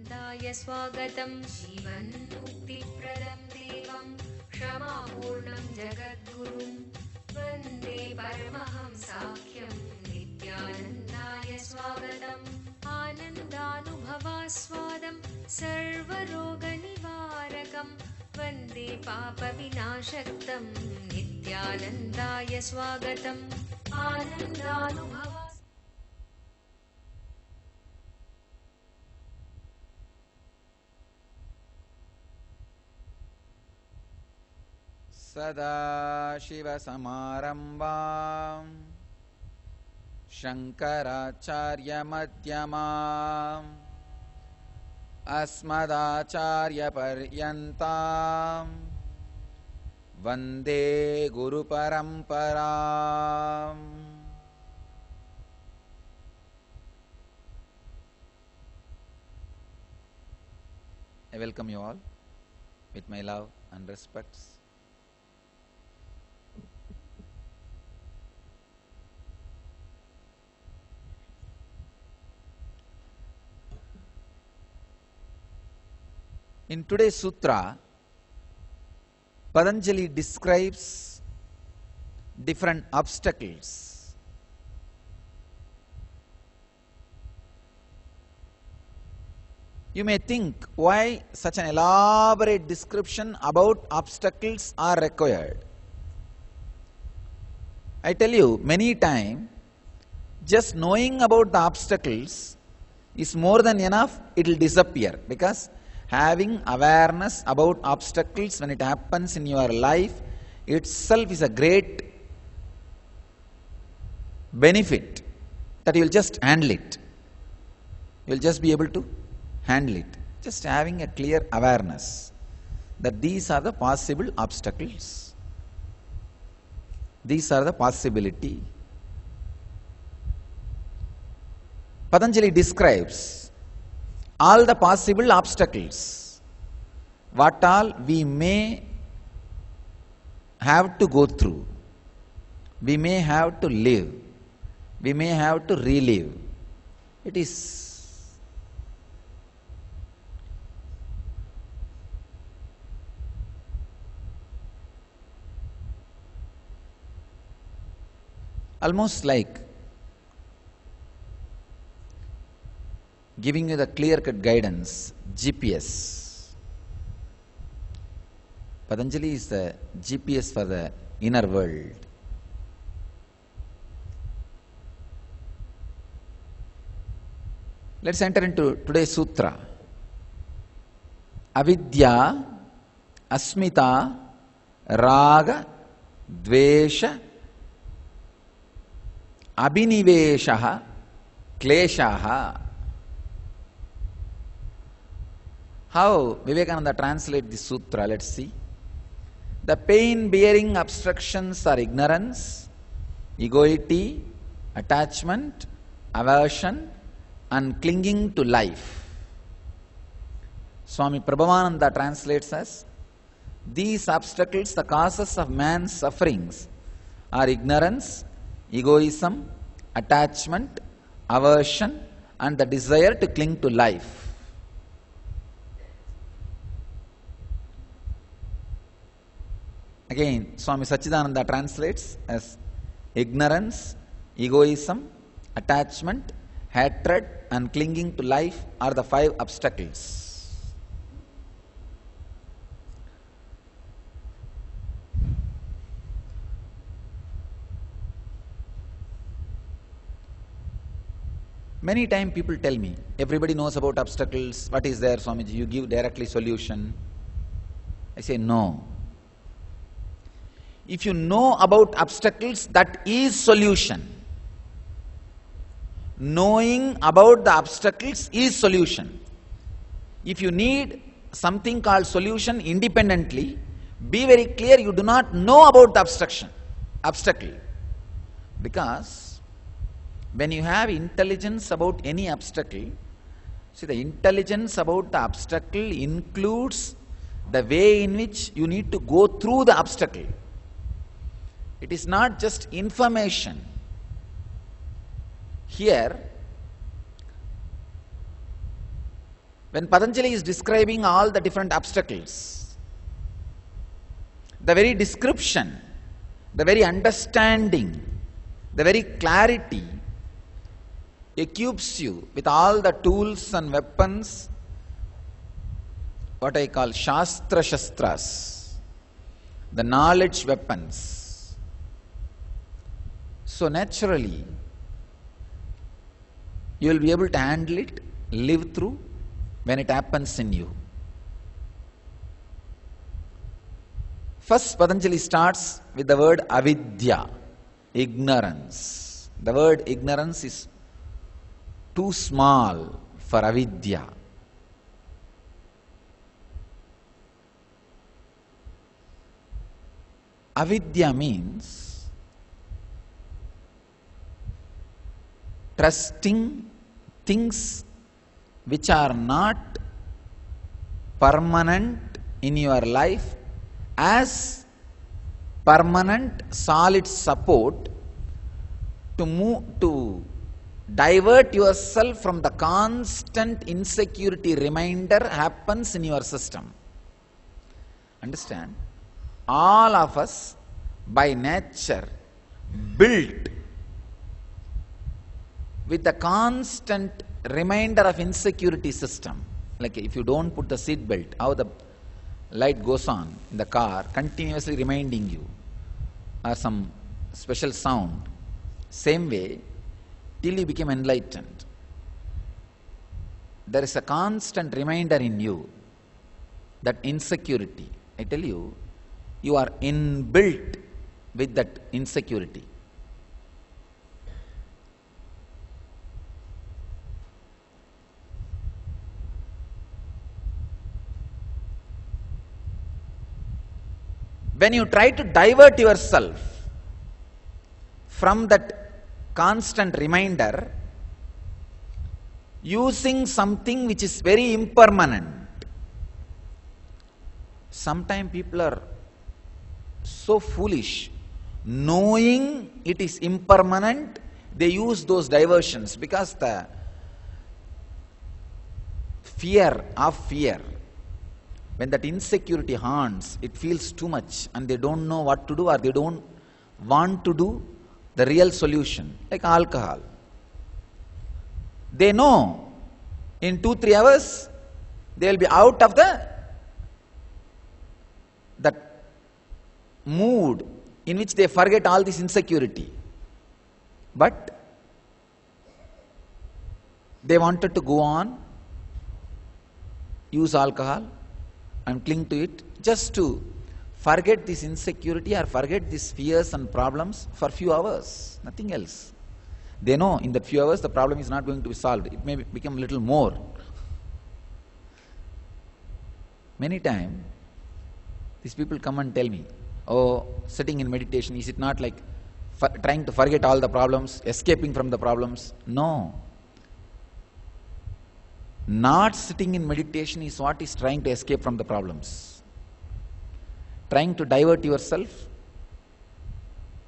नित्यानन्दाय स्वागतं जीवन्मुक्तिप्रदं देवं क्षमापूर्णं जगद्गुरुं वन्दे परमहंसाख्यं नित्यानन्दाय स्वागतम् आनन्दानुभवास्वादं सर्वरोगनिवारकं वन्दे पापविनाशक्तं नित्यानन्दाय स्वागतम् आनन्दानुभव सदाशिवसमारम्भां शङ्कराचार्यमध्यमाम् अस्मदाचार्यपर्यन्तां वन्दे गुरुपरम्पराम्। I welcome you all with my love and respects. In today's sutra, Patanjali describes different obstacles. You may think why such an elaborate description about obstacles are required. I tell you, many times, just knowing about the obstacles is more than enough, it will disappear, because having awareness about obstacles when it happens in your life itself is a great benefit, that you will just handle it. You will just be able to handle it. Just having a clear awareness that these are the possible obstacles. These are the possibility. Patanjali describes all the possible obstacles, what all we may have to go through, we may have to live, we may have to relive. It is almost like giving you the clear-cut guidance, GPS. Patanjali is the GPS for the inner world. Let's enter into today's sutra. Avidya, asmita, raga, dvesha, abhiniveshaha, kleshaha. How Vivekananda translates this sutra, let's see. The pain-bearing obstructions are ignorance, egoity, attachment, aversion, and clinging to life. Swami Prabhavananda translates as, these obstacles, the causes of man's sufferings, are ignorance, egoism, attachment, aversion, and the desire to cling to life. Again, Swami Sachidananda translates as ignorance, egoism, attachment, hatred, and clinging to life are the 5 obstacles. Many times people tell me, everybody knows about obstacles, what is there, Swamiji? You give directly solution. I say, no. If you know about obstacles, that is solution. Knowing about the obstacles is solution. If you need something called solution independently, be very clear you do not know about the obstacle. Because when you have intelligence about any obstacle, see, the intelligence about the obstacle includes the way in which you need to go through the obstacle. It is not just information. Here, When Patanjali is describing all the different obstacles, the very description, the very understanding, the very clarity equips you with all the tools and weapons, what I call Shastra Shastras, the knowledge weapons. So naturally, you will be able to handle it, live through when it happens in you. First, Patanjali starts with the word avidya, ignorance. The word ignorance is too small for avidya. Avidya means trusting things which are not permanent in your life as permanent solid support to divert yourself from the constant insecurity reminder happens in your system. Understand? All of us by nature built with the constant reminder of insecurity system. Like if you don't put the seat belt, how the light goes on in the car, continuously reminding you, or some special sound. Same way, till you become enlightened, there is a constant reminder in you that insecurity. I tell you, you are inbuilt with that insecurity. When you try to divert yourself from that constant reminder using something which is very impermanent, sometimes people are so foolish, knowing it is impermanent, they use those diversions because the fear, when that insecurity haunts, it feels too much and they don't know what to do or they don't want to do the real solution, like alcohol. They know in 2-3 hours they will be out of that mood in which they forget all this insecurity. But they wanted to go on, use alcohol and cling to it just to forget this insecurity or forget these fears and problems for few hours, nothing else. They know in that few hours the problem is not going to be solved. It may become a little more. Many times, these people come and tell me, oh, sitting in meditation, is it not like trying to forget all the problems, escaping from the problems? No. Not sitting in meditation is what is trying to escape from the problems. Trying to divert yourself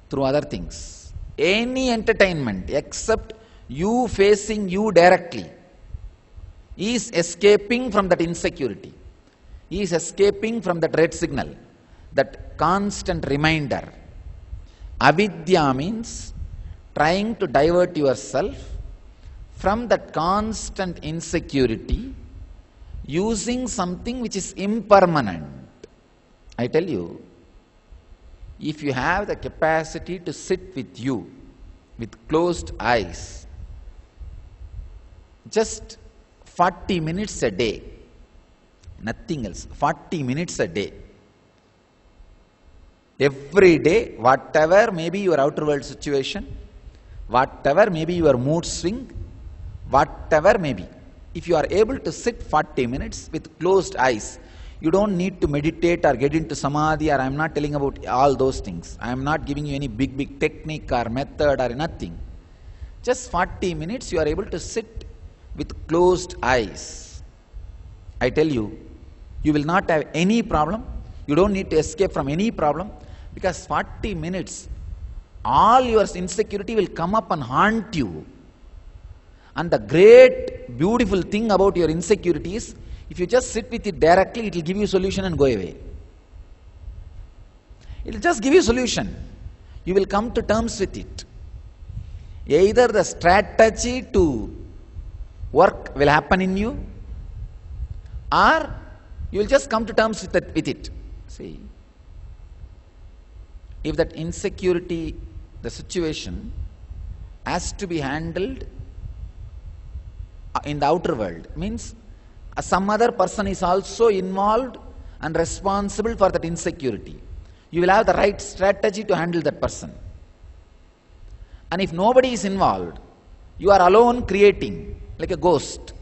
through other things. Any entertainment except you facing you directly is escaping from that insecurity, is escaping from that red signal, that constant reminder. Avidya means trying to divert yourself from that constant insecurity using something which is impermanent. I tell you, if you have the capacity to sit with you with closed eyes, just 40 minutes a day, nothing else, 40 minutes a day, every day, whatever may be your outer world situation, whatever may be your mood swing, whatever may be, if you are able to sit 40 minutes with closed eyes, you don't need to meditate or get into samadhi, or I am not telling about all those things. I am not giving you any big technique or method or nothing. Just 40 minutes you are able to sit with closed eyes. I tell you, you will not have any problem. You don't need to escape from any problem, because 40 minutes, all your insecurity will come up and haunt you. And the great, beautiful thing about your insecurity is, if you just sit with it directly, it will give you solution and go away. It will just give you solution. You will come to terms with it. Either the strategy to work will happen in you, or you will just come to terms with it. See, if that insecurity, the situation, has to be handled in the outer world, means some other person is also involved and responsible for that insecurity. You will have the right strategy to handle that person. And if nobody is involved, you are alone creating, like a ghost,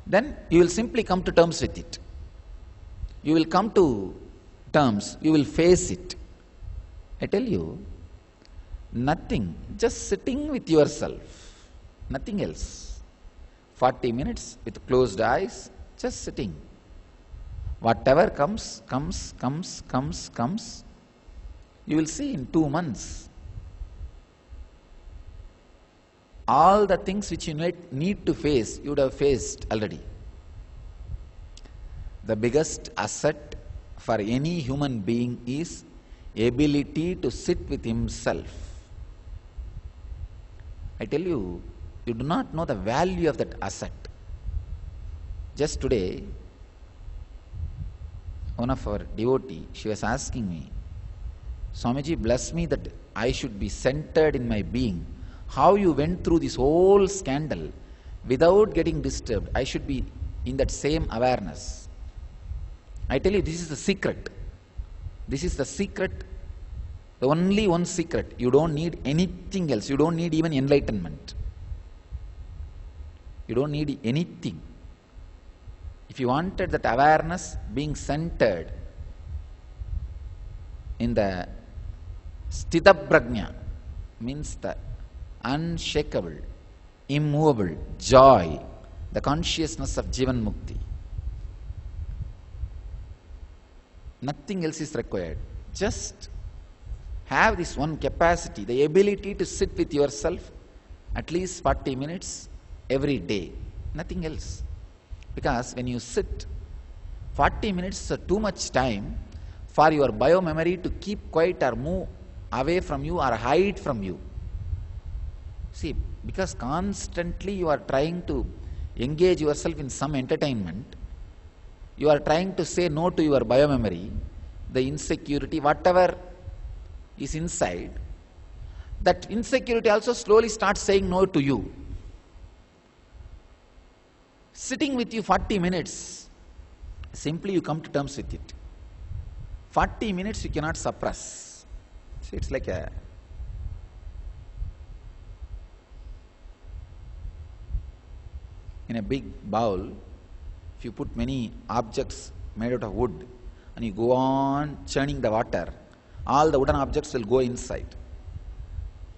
then you will simply come to terms with it. You will come to terms, you will face it. I tell you, nothing, just sitting with yourself, nothing else. 40 minutes with closed eyes, just sitting. Whatever comes, you will see in 2 months. All the things which you need to face, you would have faced already. The biggest asset for any human being is ability to sit with himself. I tell you, you do not know the value of that asset. Just today, one of our devotee, she was asking me, Swamiji, bless me that I should be centered in my being. How you went through this whole scandal without getting disturbed. I should be in that same awareness. I tell you, this is the secret. This is the secret, the only one secret. You don't need anything else. You don't need even enlightenment. You don't need anything. If you wanted that awareness being centered in the Sthita Prajna, means the unshakable, immovable joy, the consciousness of Jivan Mukti. Nothing else is required. Just have this one capacity, the ability to sit with yourself at least 40 minutes every day. Nothing else. Because when you sit, 40 minutes is too much time for your bio-memory to keep quiet or move away from you or hide from you. See, because constantly you are trying to engage yourself in some entertainment, you are trying to say no to your bio-memory, the insecurity, whatever is inside, that insecurity also slowly starts saying no to you. Sitting with you 40 minutes, simply you come to terms with it. 40 minutes you cannot suppress. See, it's like in a big bowl, if you put many objects made out of wood and you go on churning the water, all the wooden objects will go inside.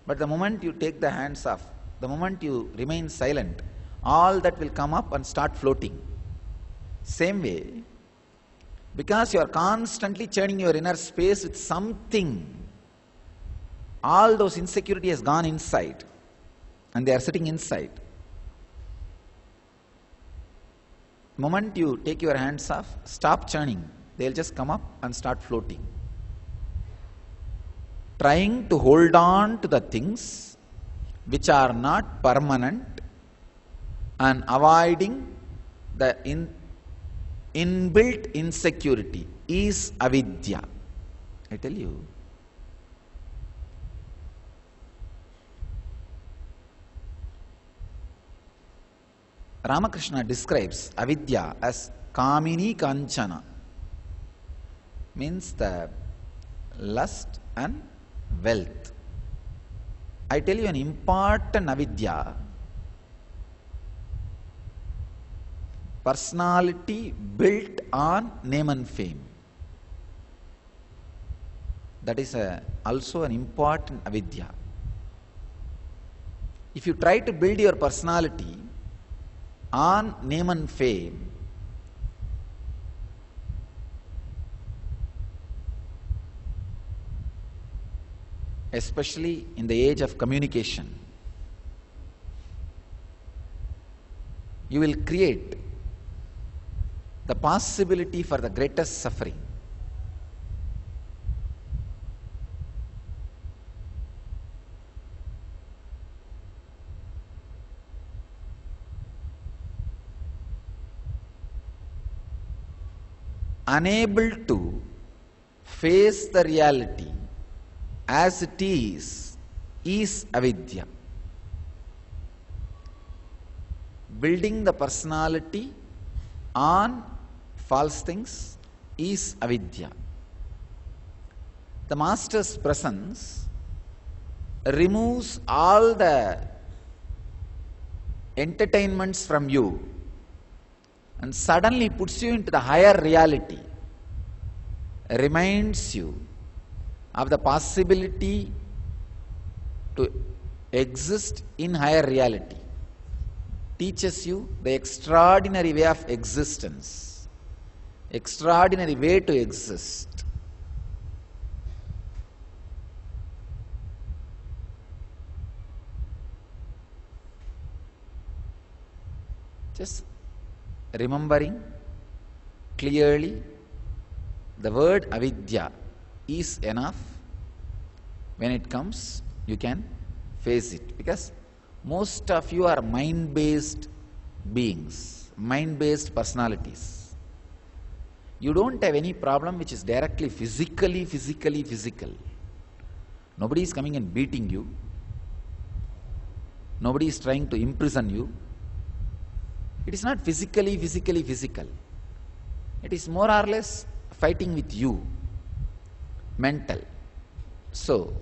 But the moment you take the hands off, the moment you remain silent, all that will come up and start floating. Same way, because you are constantly churning your inner space with something, all those insecurity has gone inside and they are sitting inside. Moment you take your hands off, stop churning, they'll just come up and start floating. Trying to hold on to the things which are not permanent and avoiding the inbuilt insecurity is avidya. I tell you, Ramakrishna describes avidya as kamini kanchana, means the lust and wealth. I tell you an important avidya, personality built on name and fame. That is also an important avidya. If you try to build your personality on name and fame, especially in the age of communication, you will create the possibility for the greatest suffering. Unable to face the reality as it is avidya. Building the personality on false things is avidya. The Master's presence removes all the entertainments from you and suddenly puts you into the higher reality, reminds you of the possibility to exist in higher reality, teaches you the extraordinary way of existence, extraordinary way to exist. Just remembering clearly the word avidya is enough. When it comes, you can face it, because most of you are mind-based beings, mind-based personalities. You don't have any problem which is directly physical. Nobody is coming and beating you. Nobody is trying to imprison you. It is not physically physical. It is more or less fighting with you, mental. So,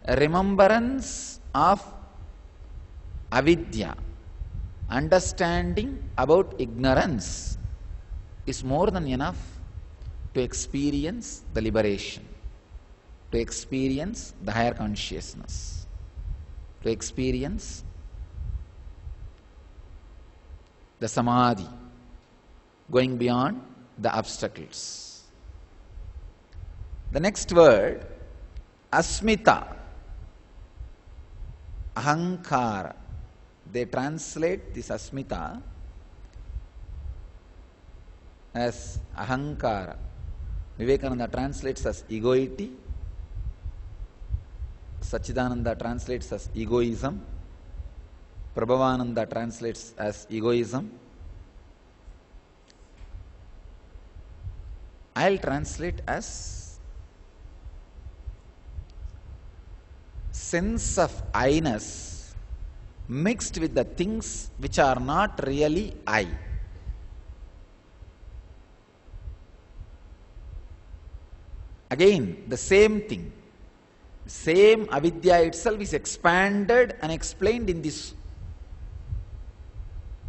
remembrance of avidya, understanding about ignorance, is more than enough to experience the liberation, to experience the higher consciousness, to experience the samadhi, going beyond the obstacles. The next word, asmita, ahankara. They translate this asmita as ahankara. Vivekananda translates as egoity. Sachidananda translates as egoism. Prabhavananda translates as egoism. I'll translate as sense of I-ness mixed with the things which are not really I. Again, the same thing, same avidya itself is expanded and explained in this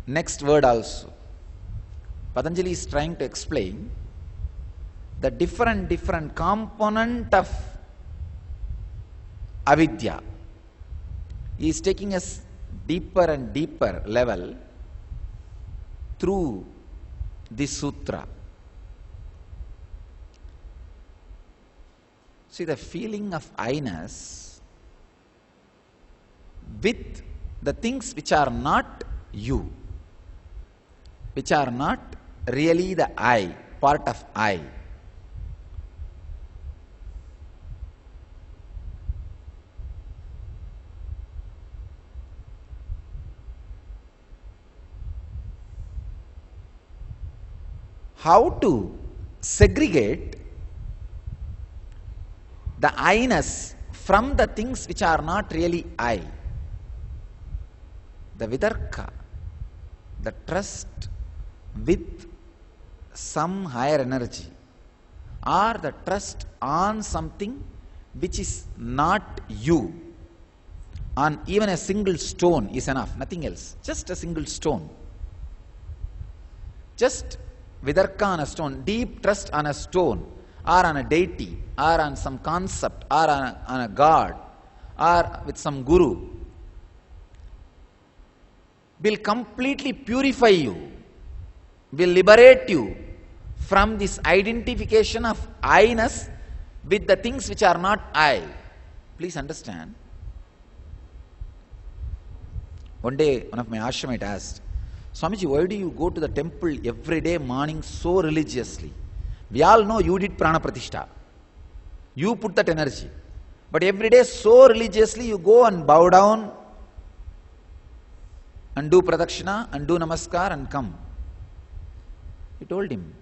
next word also. Patanjali is trying to explain the different component of avidya. He is taking us deeper and deeper level through this sutra. See, the feeling of I-ness with the things which are not you, which are not really the I, part of I. How to segregate the I-ness from the things which are not really I? The vidarka, the trust with some higher energy, or the trust on something which is not you, on even a single stone is enough, nothing else, just a single stone. Just vidarka on a stone, deep trust on a stone, or on a deity, or on some concept, or on a god, or with some guru, will completely purify you, will liberate you from this identification of I-ness with the things which are not I. Please understand. One day, one of my ashramites asked, Swamiji, why do you go to the temple every day morning so religiously? We all know you did prana pratishtha. You put that energy. But every day so religiously you go and bow down and do pradakshina and do namaskar and come. He told him,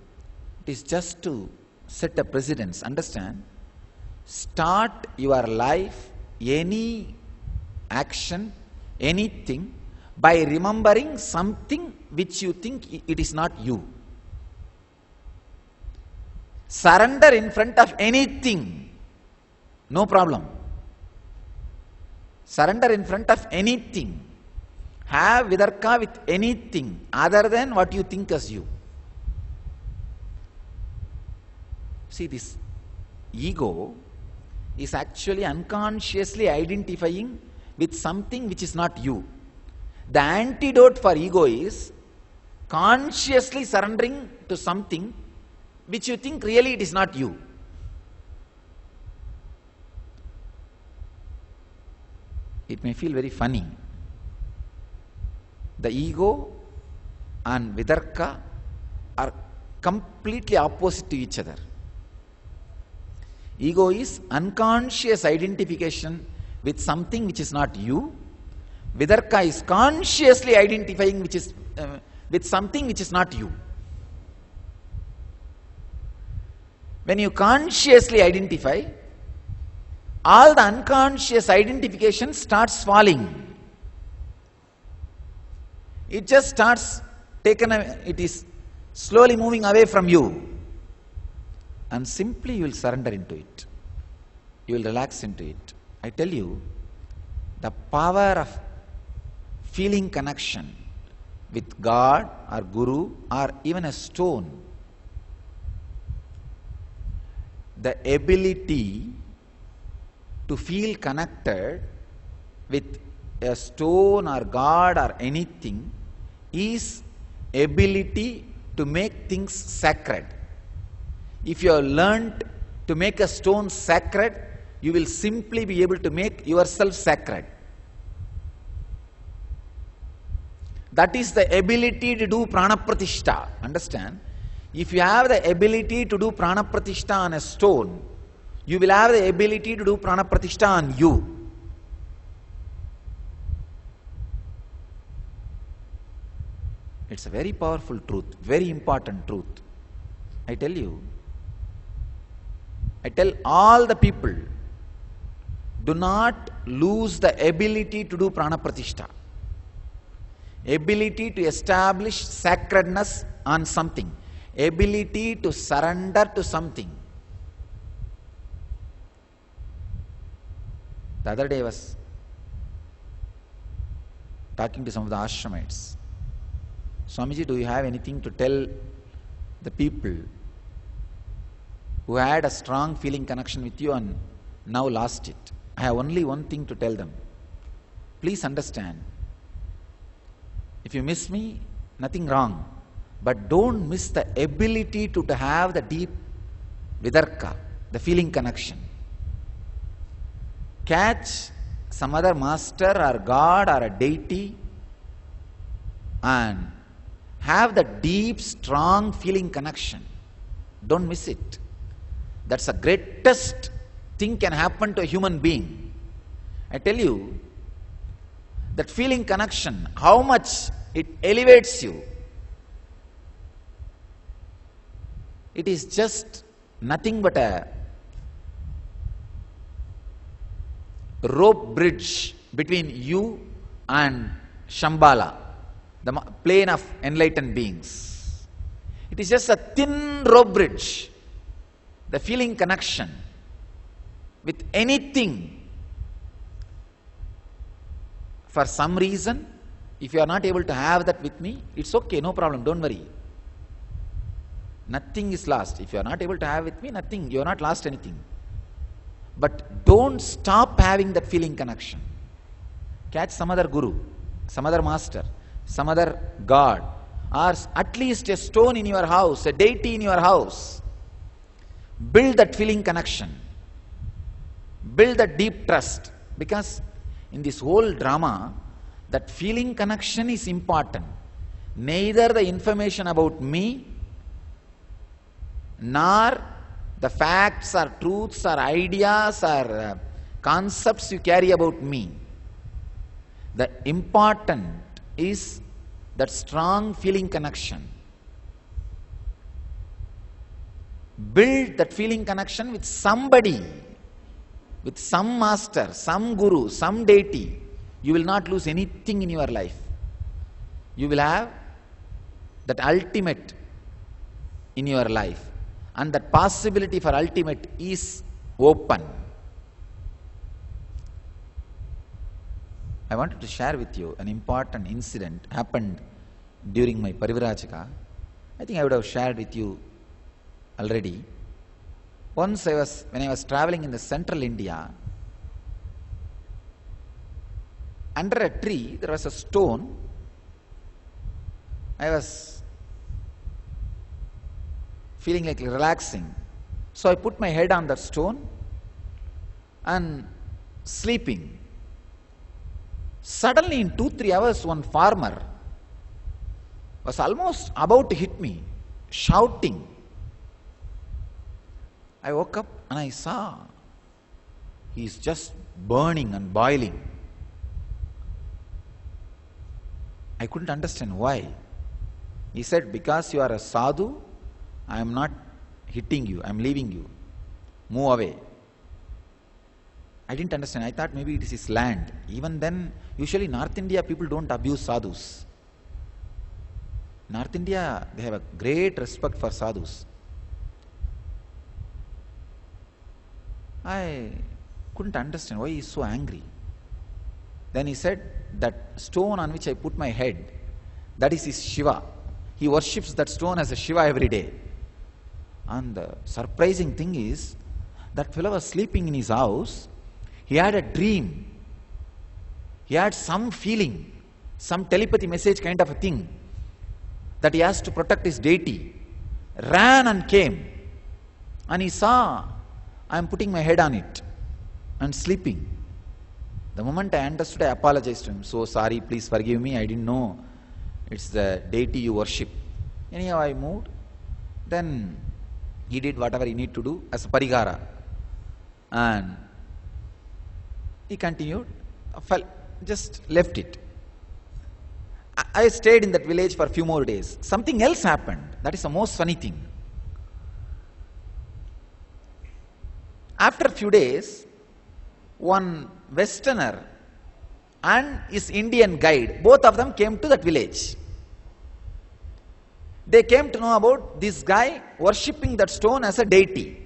it is just to set a precedence. Understand? Start your life, any action, anything, by remembering something which you think it is not you. Surrender in front of anything, no problem. Surrender in front of anything. Have vidarka with anything other than what you think as you. See, this ego is actually unconsciously identifying with something which is not you. The antidote for ego is consciously surrendering to something which you think really it is not you. It may feel very funny. The ego and vidarka are completely opposite to each other. Ego is unconscious identification with something which is not you. Vidarka is consciously identifying with something which is not you. When you consciously identify, all the unconscious identification starts falling. It just starts it is slowly moving away from you. And simply you will surrender into it. You will relax into it. I tell you, the power of feeling connection with God or Guru or even a stone, the ability to feel connected with a stone or God or anything is ability to make things sacred. If you have learned to make a stone sacred, you will simply be able to make yourself sacred. That is the ability to do prana pratishtha. Understand? If you have the ability to do prana pratishtha on a stone, you will have the ability to do prana pratishtha on you. It's a very powerful truth, very important truth. I tell you, I tell all the people, do not lose the ability to do prana pratishtha. Ability to establish sacredness on something. Ability to surrender to something. The other day I was talking to some of the ashramites. Swamiji, do you have anything to tell the people who had a strong feeling connection with you and now lost it? I have only one thing to tell them. Please understand, if you miss me, nothing wrong. But don't miss the ability to have the deep vidarka, the feeling connection. Catch some other master or God or a deity and have the deep, strong feeling connection. Don't miss it. That's the greatest thing can happen to a human being. I tell you, that feeling connection, how much it elevates you. It is just nothing but a rope bridge between you and Shambhala, the plane of enlightened beings. It is just a thin rope bridge. The feeling connection with anything. For some reason, if you are not able to have that with me, it's okay, no problem, don't worry. Nothing is lost. If you are not able to have with me, nothing, you are not lost anything. But don't stop having that feeling connection. Catch some other guru, some other master, some other God, or at least a stone in your house, a deity in your house. Build that feeling connection. Build that deep trust. Because in this whole drama, that feeling connection is important. neither the information about me, nor the facts or truths or ideas or concepts you carry about me. The important is that strong feeling connection. Build that feeling connection with somebody, with some master, some guru, some deity. You will not lose anything in your life. You will have that ultimate in your life, and that possibility for ultimate is open. I wanted to share with you an important incident happened during my Parivrajaka. I think I would have shared with you already. Once when I was traveling in the central India, under a tree there was a stone. I was feeling like relaxing. So I put my head on that stone and sleeping. Suddenly in 2-3 hours, one farmer was almost about to hit me, shouting. I woke up and I saw he's just burning and boiling. I couldn't understand why. He said, because you are a sadhu, I am not hitting you, I am leaving you. Move away. I didn't understand. I thought maybe it is his land. Even then, usually North India people don't abuse sadhus. North India, they have a great respect for sadhus. I couldn't understand why he is so angry. Then he said, that stone on which I put my head, that is his Shiva. He worships that stone as a Shiva every day. And the surprising thing is, that fellow was sleeping in his house. He had a dream. He had some feeling, some telepathy message kind of a thing, that he has to protect his deity. Ran and came. And he saw, I am putting my head on it and sleeping. The moment I understood, I apologized to him. So sorry, please forgive me. I didn't know it's the deity you worship. Anyhow, I moved. Then he did whatever he needed to do as a parigara. And he continued, just left it. I stayed in that village for a few more days. Something else happened. That is the most funny thing. After a few days, one Westerner and his Indian guide, both of them came to that village. They came to know about this guy worshipping that stone as a deity.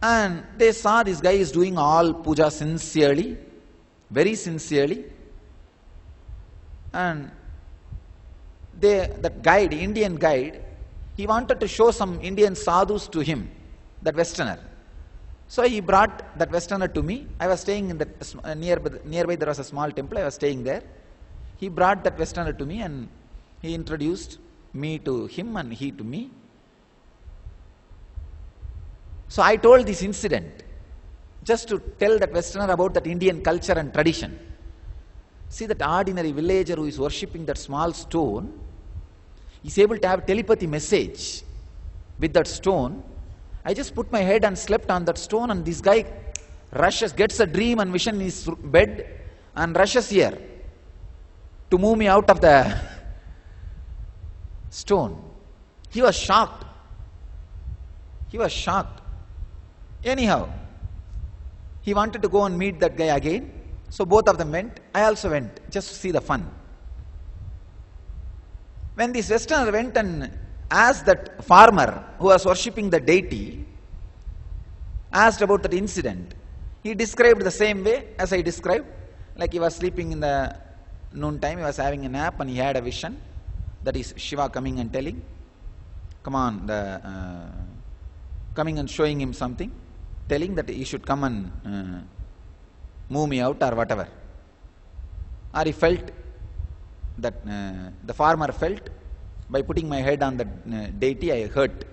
And they saw this guy is doing all puja sincerely, very sincerely. And that guide, Indian guide, he wanted to show some Indian sadhus to him, that Westerner. So he brought that Westerner to me. I was staying in that nearby there was a small temple. I was staying there. He brought that Westerner to me and he introduced me to him and he to me. So I told this incident just to tell that Westerner about that Indian culture and tradition. See, that ordinary villager who is worshipping that small stone is able to have telepathy message with that stone. I just put my head and slept on that stone, and this guy rushes, gets a dream and vision in his bed and rushes here to move me out of the stone. He was shocked. He was shocked. Anyhow, he wanted to go and meet that guy again. So both of them went. I also went just to see the fun. When this Westerner went and asked that farmer who was worshipping the deity, asked about that incident, he described the same way as I described. Like he was sleeping in the noon time, he was having a nap and he had a vision. That is Shiva coming and telling, come on, coming and showing him something, telling that he should come and move me out or whatever. Or he felt that the farmer felt by putting my head on the deity, I hurt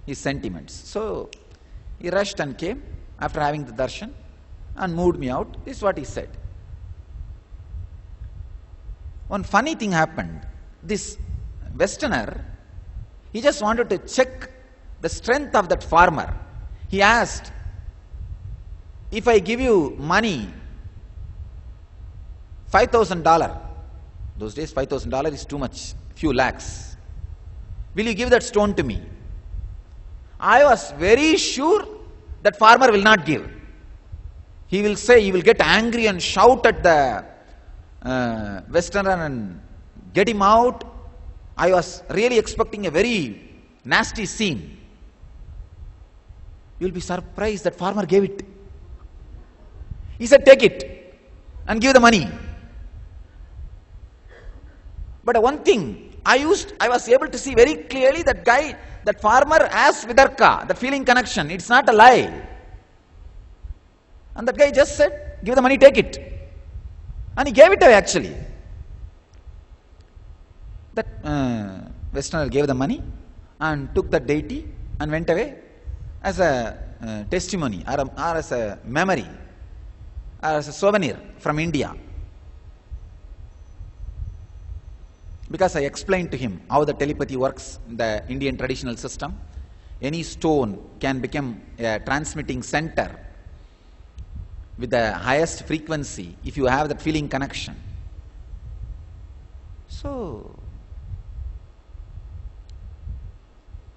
his sentiments. So he rushed and came after having the darshan and moved me out. This is what he said. one funny thing happened. This Westerner, he just wanted to check the strength of that farmer. He asked, if I give you money, $5,000, those days $5,000 is too much, few lakhs, will you give that stone to me? I was very sure that farmer will not give. He will say, he will get angry and shout at the Westerner and get him out. I was really expecting a very nasty scene. You will be surprised that farmer gave it. He said, take it and give the money. But one thing, I was able to see very clearly that guy, that farmer has vidarka, that feeling connection. It's not a lie. And that guy just said, give the money, take it. And he gave it away actually. That Westerner gave the money and took the deity and went away as a testimony or as a memory or as a souvenir from India. Because I explained to him how the telepathy works in the Indian traditional system. Any stone can become a transmitting center with the highest frequency if you have that feeling connection. So,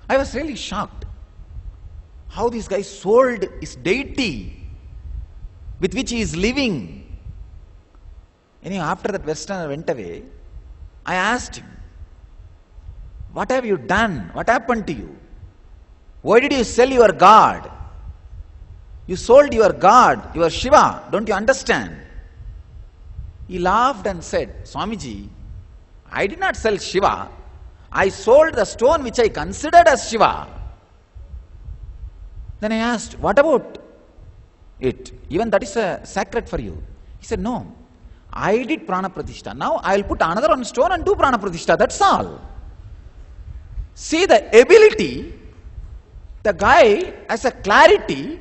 I was really shocked how this guy sold his deity with which he is living. Anyway, after that Westerner went away, I asked him, what have you done? What happened to you? Why did you sell your God? You sold your God, your Shiva, don't you understand? He laughed and said, Swamiji, I did not sell Shiva. I sold the stone which I considered as Shiva. Then I asked, what about it? Even that is a sacred for you. He said, no, I did Prana Pratishtha. Now I will put another one stone and do Prana Pratishtha. That's all. See the ability, the guy has a clarity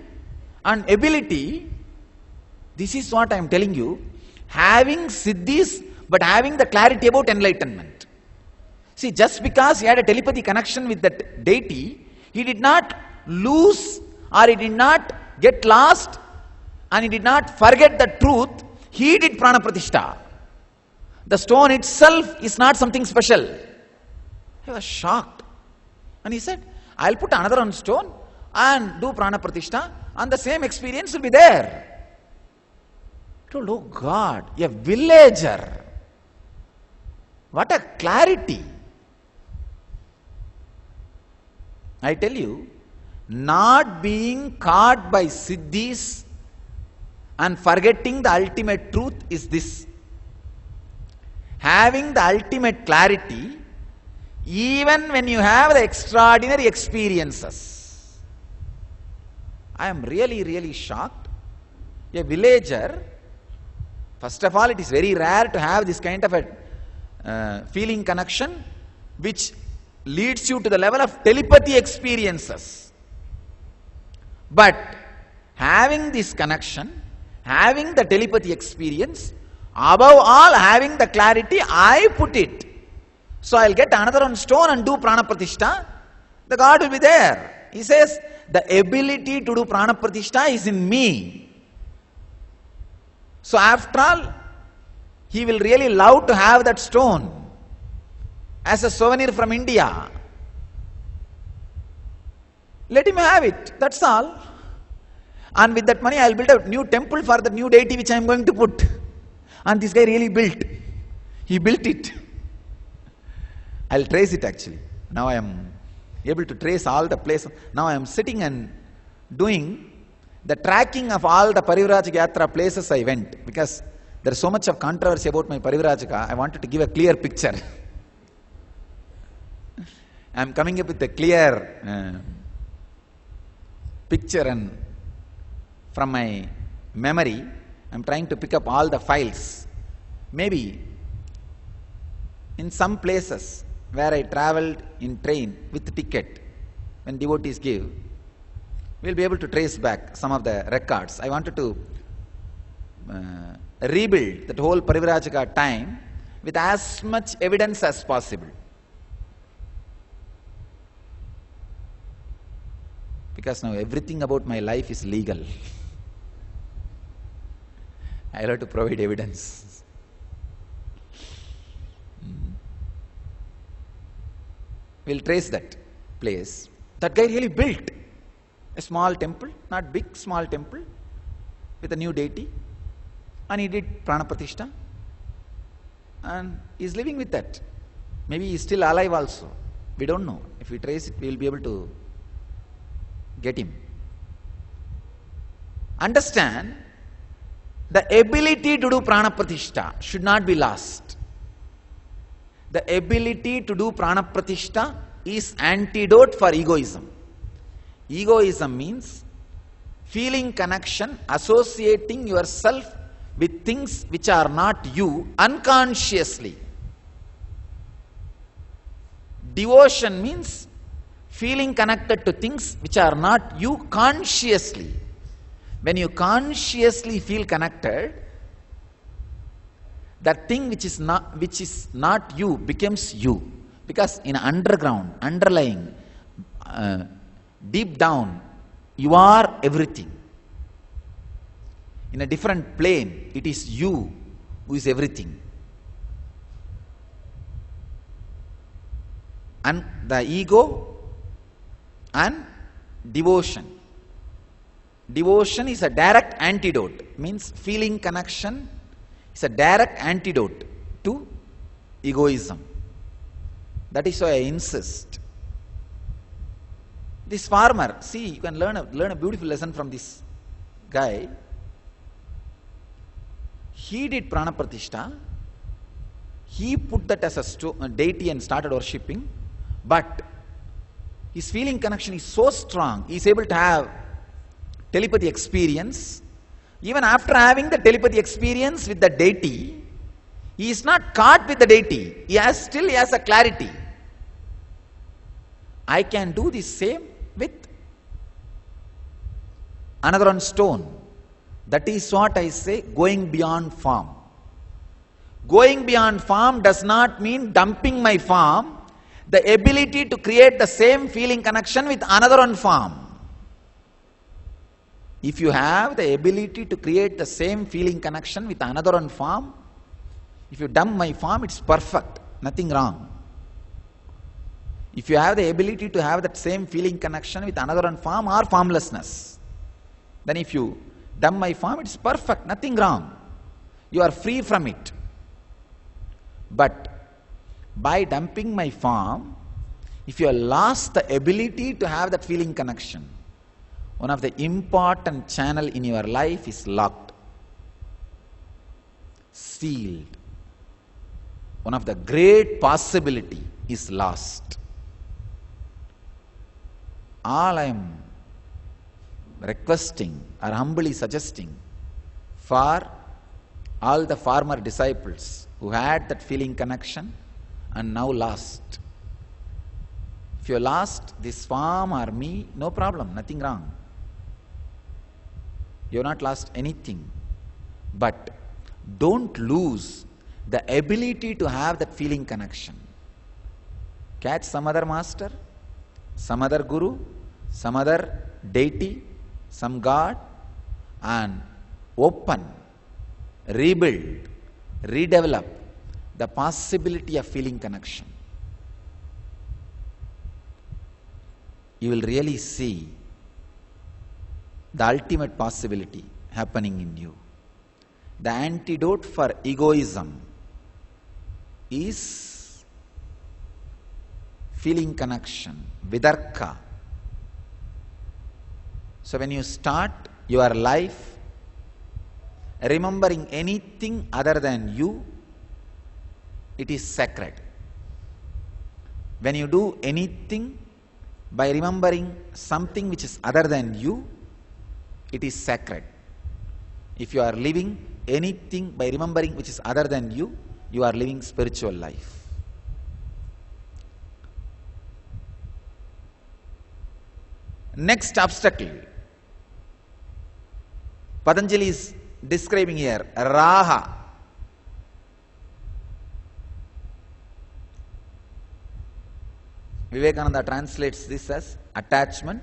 and ability. This is what I am telling you. Having siddhis, but having the clarity about enlightenment. See, just because he had a telepathy connection with that deity, he did not lose or he did not get lost and he did not forget the truth. He did Prana Pratishtha. The stone itself is not something special. He was shocked. And he said, I'll put another one stone and do Prana Pratishtha and the same experience will be there. I told, oh God, a villager. What a clarity. I tell you, not being caught by siddhis and forgetting the ultimate truth is this. Having the ultimate clarity, even when you have the extraordinary experiences. I am really, really shocked. A villager, first of all, it is very rare to have this kind of a feeling connection which leads you to the level of telepathy experiences. But having this connection, having the telepathy experience, above all having the clarity, I put it. So I'll get another one stone and do Prana Pratishtha. The God will be there. He says, the ability to do Prana Pratishtha is in me. So after all, he will really love to have that stone as a souvenir from India. Let him have it, that's all. And with that money, I will build a new temple for the new deity which I am going to put. And this guy really built. He built it. I will trace it actually. Now I am able to trace all the places. Now I am sitting and doing the tracking of all the Parivrajaka Yatra places I went. Because there is so much of controversy about my Parivrajaka, I wanted to give a clear picture. I am coming up with a clear picture, and from my memory, I am trying to pick up all the files. Maybe in some places where I travelled in train with ticket, when devotees give, we will be able to trace back some of the records. I wanted to rebuild that whole Parivrajaka time with as much evidence as possible. Because now everything about my life is legal. I will have to provide evidence. We'll trace that place. That guy really built a small temple, not big, small temple, with a new deity. And he did Prana Pratishtha. And he's living with that. Maybe he's still alive also. We don't know. If we trace it, we will be able to get him. Understand, the ability to do Prana Pratishtha should not be lost. The ability to do Prana Pratishtha is antidote for egoism. Egoism means feeling connection, associating yourself with things which are not you unconsciously. Devotion means feeling connected to things which are not you consciously. When you consciously feel connected, that thing which is not you becomes you. Because in underground, underlying, deep down, you are everything. In a different plane, it is you who is everything. And the ego and devotion. Devotion is a direct antidote, means feeling connection is a direct antidote to egoism. That is why I insist. This farmer, see, you can learn a beautiful lesson from this guy. He did Prana Pratishtha. He put that as a deity and started worshipping. But his feeling connection is so strong, he is able to have telepathy experience. Even after having the telepathy experience with the deity, he is not caught with the deity. He still has a clarity. I can do the same with another one stone. That is what I say, going beyond form. Going beyond form does not mean dumping my form. The ability to create the same feeling connection with another one form. If you have the ability to create the same feeling connection with another one form, if you dump my form, it's perfect, nothing wrong. If you have the ability to have that same feeling connection with another one form or formlessness, then if you dump my form, it's perfect, nothing wrong. You are free from it. But by dumping my form, if you have lost the ability to have that feeling connection, one of the important channel in your life is locked, sealed. One of the great possibility is lost. All I am requesting or humbly suggesting for all the former disciples who had that feeling connection and now lost. If you lost this form or me, no problem, nothing wrong. You have not lost anything. But don't lose the ability to have that feeling connection. Catch some other master, some other guru, some other deity, some God, and open, rebuild, redevelop the possibility of feeling connection. You will really see the ultimate possibility happening in you. The antidote for egoism is feeling connection, vidarka. So when you start your life remembering anything other than you, it is sacred. When you do anything by remembering something which is other than you, it is sacred. If you are living anything by remembering which is other than you, you are living spiritual life. Next obstacle, Patanjali is describing here, Raha. Vivekananda translates this as attachment.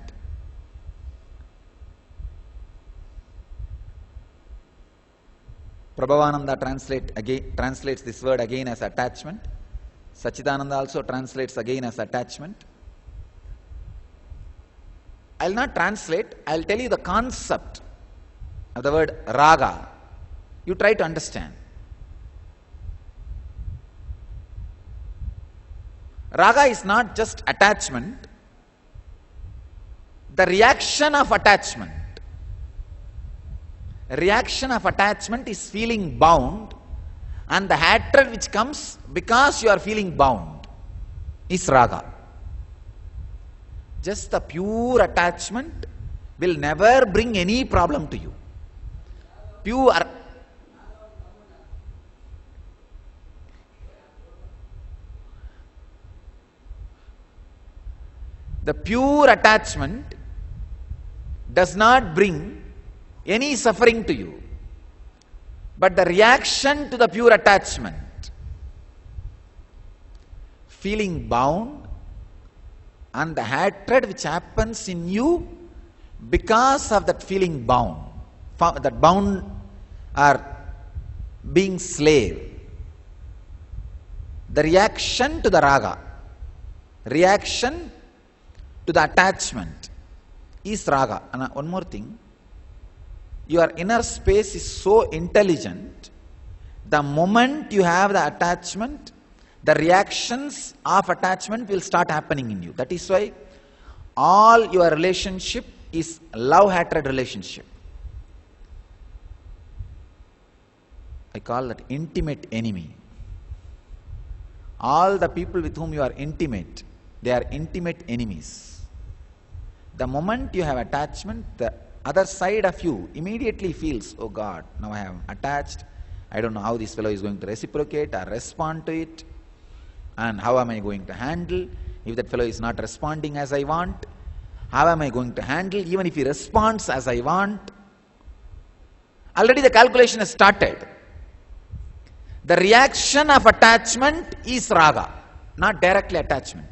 Prabhavananda translates this word again as attachment. Sachidananda also translates again as attachment. I will not translate, I will tell you the concept of the word raga. You try to understand. Raga is not just attachment, the reaction of attachment. Reaction of attachment is feeling bound, and the hatred which comes because you are feeling bound is raga. Just the pure attachment will never bring any problem to you. The pure attachment does not bring any suffering to you. But the reaction to the pure attachment, feeling bound, and the hatred which happens in you because of that feeling bound, that bound or being slave. The reaction to the raga, reaction to the attachment is raga. And one more thing, your inner space is so intelligent, the moment you have the attachment, the reactions of attachment will start happening in you. That is why all your relationship is love-hatred relationship. I call that intimate enemy. All the people with whom you are intimate, they are intimate enemies. The moment you have attachment, the other side of you immediately feels, oh God, now I am attached. I don't know how this fellow is going to reciprocate or respond to it. And how am I going to handle if that fellow is not responding as I want? How am I going to handle even if he responds as I want? Already the calculation has started. The reaction of attachment is raga, not directly attachment.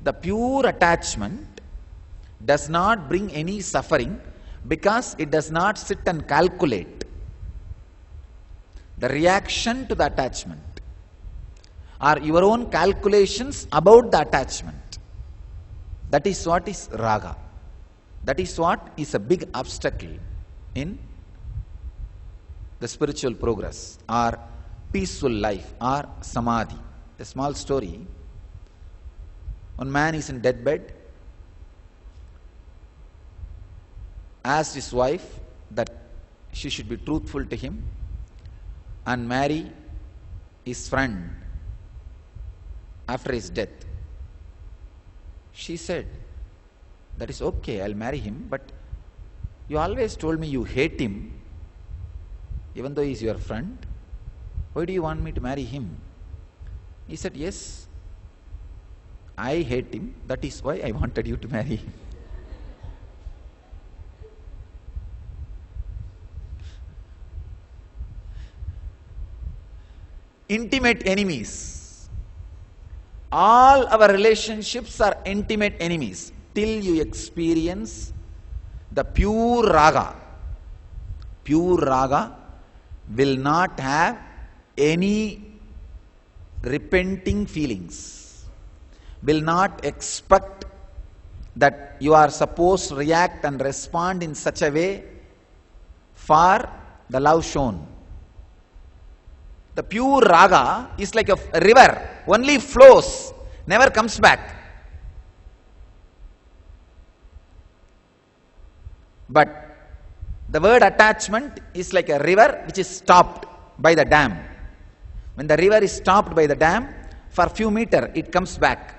The pure attachment does not bring any suffering because it does not sit and calculate. The reaction to the attachment are your own calculations about the attachment. That is what is raga. That is what is a big obstacle in the spiritual progress or peaceful life or samadhi. A small story. One man is in deathbed, asked his wife that she should be truthful to him and marry his friend after his death. She said, that is okay, I'll marry him, but you always told me you hate him, even though he is your friend. Why do you want me to marry him? He said, yes, I hate him, that is why I wanted you to marry him. Intimate enemies. All our relationships are intimate enemies till you experience the pure raga. Pure raga will not have any repenting feelings, will not expect that you are supposed to react and respond in such a way for the love shown. The pure raga is like a river, only flows, never comes back. But the word attachment is like a river which is stopped by the dam. When the river is stopped by the dam, for a few meters it comes back.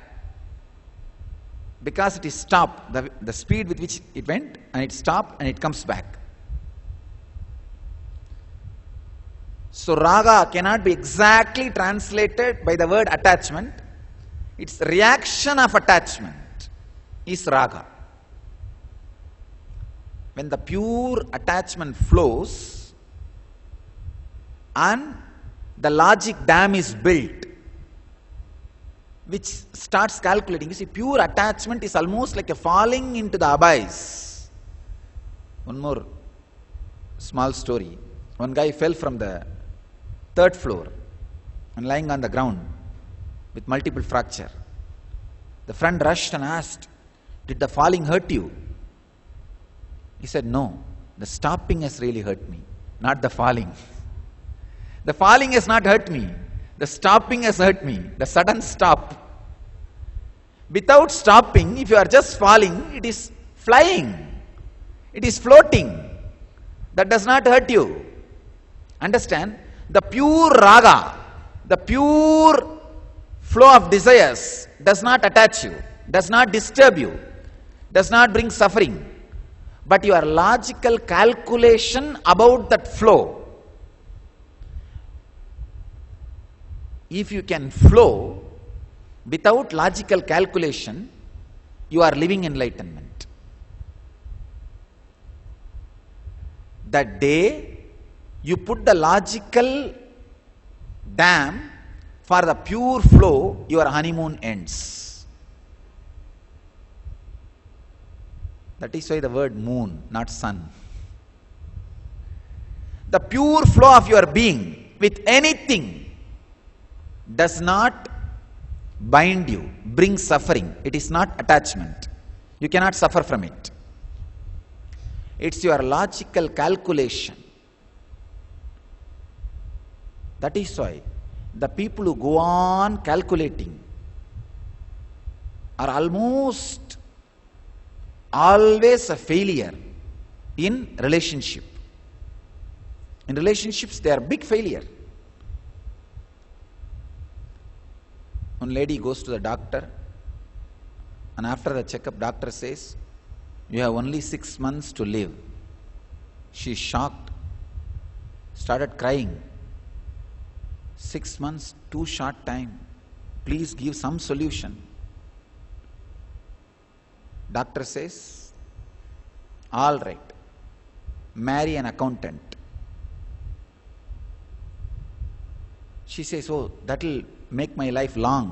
Because it is stopped, the speed with which it went, and it stopped and it comes back. So raga cannot be exactly translated by the word attachment. Its reaction of attachment is raga. When the pure attachment flows and the logic dam is built, which starts calculating. You see, pure attachment is almost like a falling into the abyss. One more small story. One guy fell from the 3rd floor and lying on the ground with multiple fracture. The friend rushed and asked, "Did the falling hurt you?" He said, "No, the stopping has really hurt me, not the falling. The falling has not hurt me. The stopping has hurt me, the sudden stop. Without stopping, if you are just falling, it is flying. It is floating. That does not hurt you." Understand? The pure raga, the pure flow of desires does not attach you, does not disturb you, does not bring suffering. But your logical calculation about that flow, if you can flow without logical calculation, you are living enlightenment. The day you put the logical dam for the pure flow, your honeymoon ends. That is why the word moon, not sun. The pure flow of your being with anything does not bind you, bring suffering. It is not attachment. You cannot suffer from it. It's your logical calculation. That is why the people who go on calculating are almost always a failure in relationship. In relationships, they are big failure. One lady goes to the doctor, and after the checkup, doctor says, "You have only 6 months to live." She is shocked, started crying. 6 months, too short time. Please give some solution. Doctor says, "All right, marry an accountant." She says, "Oh, that will make my life long.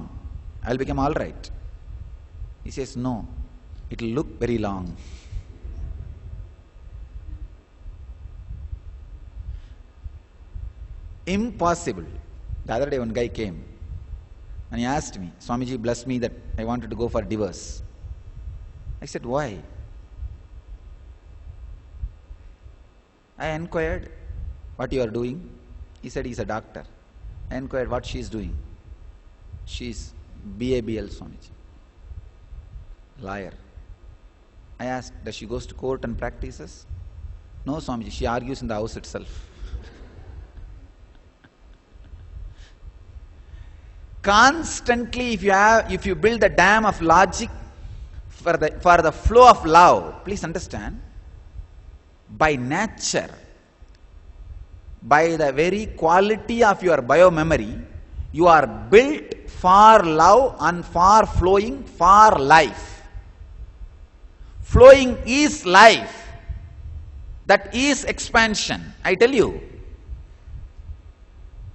I'll become all right." He says, "No, it will look very long." Impossible. The other day one guy came and he asked me, "Swamiji, bless me that I wanted to go for divorce." I said, "Why?" I inquired what you are doing. He said he's a doctor. I inquired what she is doing. She is BABL, Swamiji. Liar. I asked, does she goes to court and practices? No, Swamiji, she argues in the house itself. Constantly, if you build a dam of logic for the flow of love, please understand, by nature, by the very quality of your biomemory, you are built for love and for flowing, for life. Flowing is life. That is expansion. I tell you,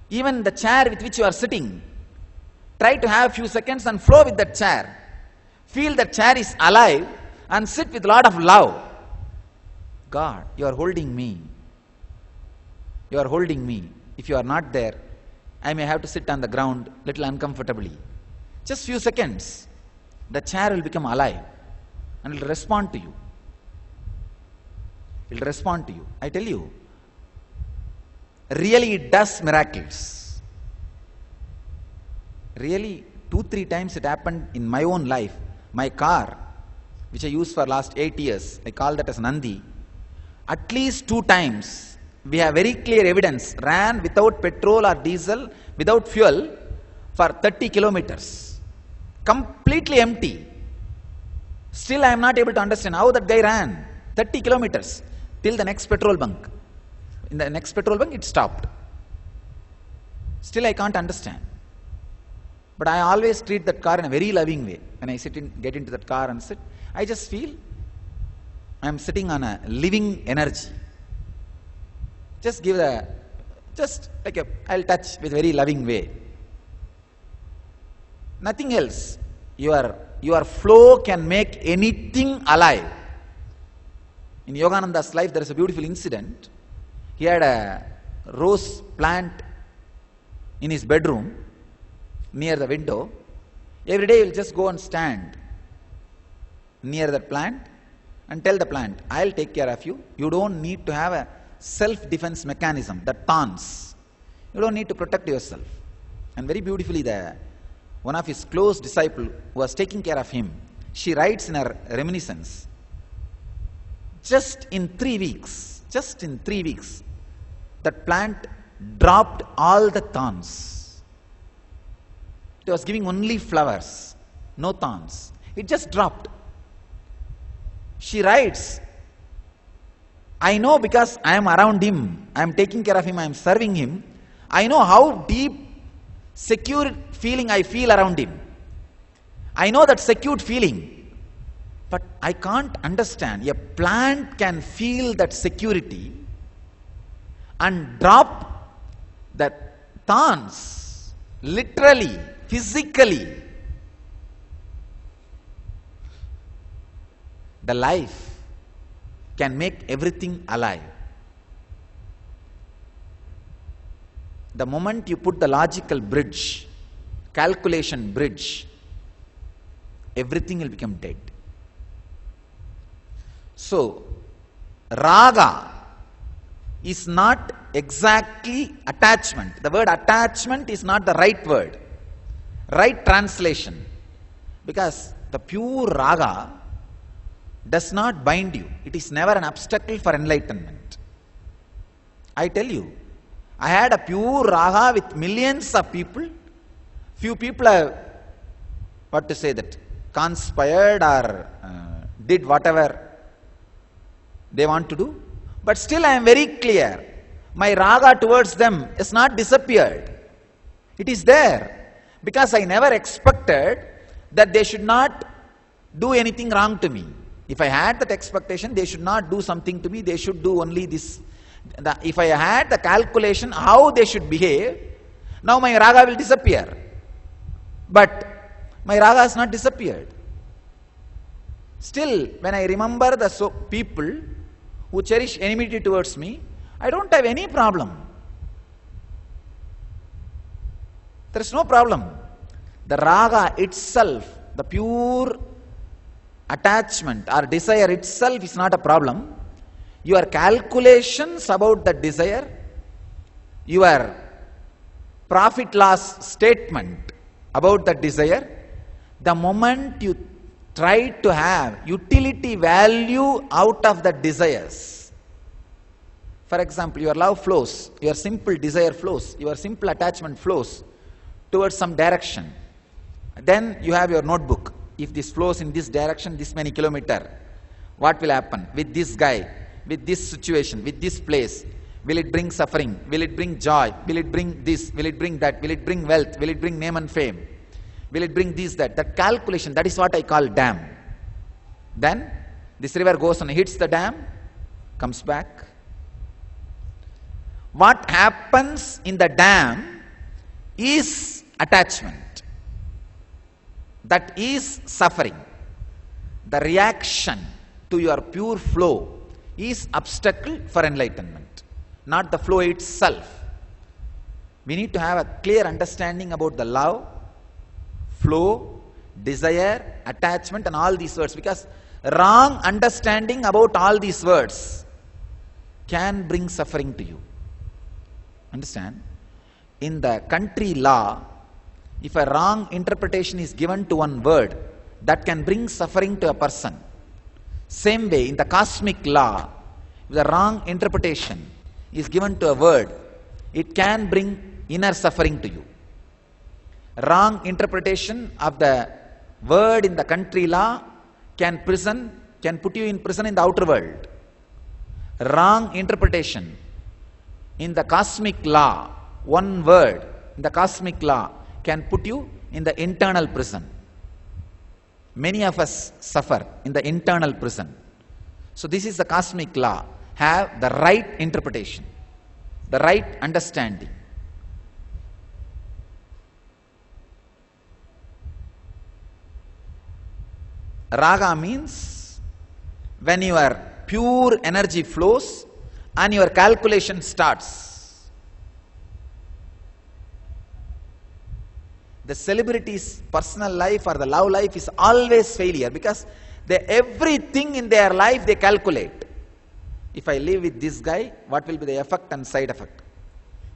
even the chair with which you are sitting, try to have a few seconds and flow with that chair. Feel that chair is alive and sit with a lot of love. God, you are holding me. You are holding me. If you are not there, I may have to sit on the ground little uncomfortably. Just few seconds, the chair will become alive and it will respond to you. It will respond to you. I tell you, really it does miracles. Really, 2-3 times it happened in my own life. My car, which I used for last 8 years, I call that as Nandi. At least 2 times, we have very clear evidence, ran without petrol or diesel, without fuel, for 30 kilometers. Completely empty. Still I am not able to understand how that guy ran 30 kilometers till the next petrol bunk. In the next petrol bunk, it stopped. Still I can't understand. But I always treat that car in a very loving way. When I get into that car and sit, I just feel I am sitting on a living energy. Just I'll touch with very loving way. Nothing else. Your flow can make anything alive. In Yogananda's life, there is a beautiful incident. He had a rose plant in his bedroom near the window. Every day he will just go and stand near that plant and tell the plant, I'll take care of you. You don't need to have a self-defense mechanism that taunts. You don't need to protect yourself. And very beautifully, one of his close disciples who was taking care of him, she writes in her reminiscence, just in 3 weeks, that plant dropped all the thorns. It was giving only flowers, no thorns. It just dropped. She writes, I know because I am around him, I am taking care of him, I am serving him. I know how deep, secure feeling I feel around him. I know that secure feeling, but I can't understand. A plant can feel that security and drop that thorns, literally, physically. The life can make everything alive. The moment you put the logical bridge, calculation bridge, everything will become dead. So, raga is not exactly attachment. The word attachment is not the right word, right translation. Because the pure raga does not bind you. It is never an obstacle for enlightenment. I tell you, I had a pure raga with millions of people. Few people have, conspired or did whatever they want to do. But still I am very clear. My raga towards them is not disappeared. It is there. Because I never expected that they should not do anything wrong to me. If I had that expectation, they should not do something to me, they should do only this. If I had the calculation how they should behave, now my raga will disappear. But my raga has not disappeared. Still, when I remember the people who cherish enmity towards me, I don't have any problem. There is no problem. The raga itself, the pure attachment or desire itself is not a problem. Your calculations about the desire, your profit loss statement about the desire, the moment you try to have utility value out of the desires. For example, your love flows, your simple desire flows, your simple attachment flows towards some direction. Then you have your notebook. If this flows in this direction, this many kilometers, what will happen with this guy, with this situation, with this place? Will it bring suffering? Will it bring joy? Will it bring this? Will it bring that? Will it bring wealth? Will it bring name and fame? Will it bring this, that? That calculation, that is what I call dam. Then this river goes and hits the dam, comes back. What happens in the dam is attachment. That is suffering. The reaction to your pure flow is obstacle for enlightenment, not the flow itself. We need to have a clear understanding about the love, flow, desire, attachment and all these words, because wrong understanding about all these words can bring suffering to you. Understand? In the country law, if a wrong interpretation is given to one word, that can bring suffering to a person. Same way, in the cosmic law, if the wrong interpretation is given to a word, it can bring inner suffering to you. Wrong interpretation of the word in the country law can put you in prison in the outer world. Wrong interpretation in the cosmic law, one word in the cosmic law can put you in the internal prison. Many of us suffer in the internal prison. So this is the cosmic law. Have the right interpretation, the right understanding. Raga means when your pure energy flows and your calculation starts. The celebrity's personal life or the love life is always failure, because everything in their life they calculate. If I live with this guy, what will be the effect and side effect?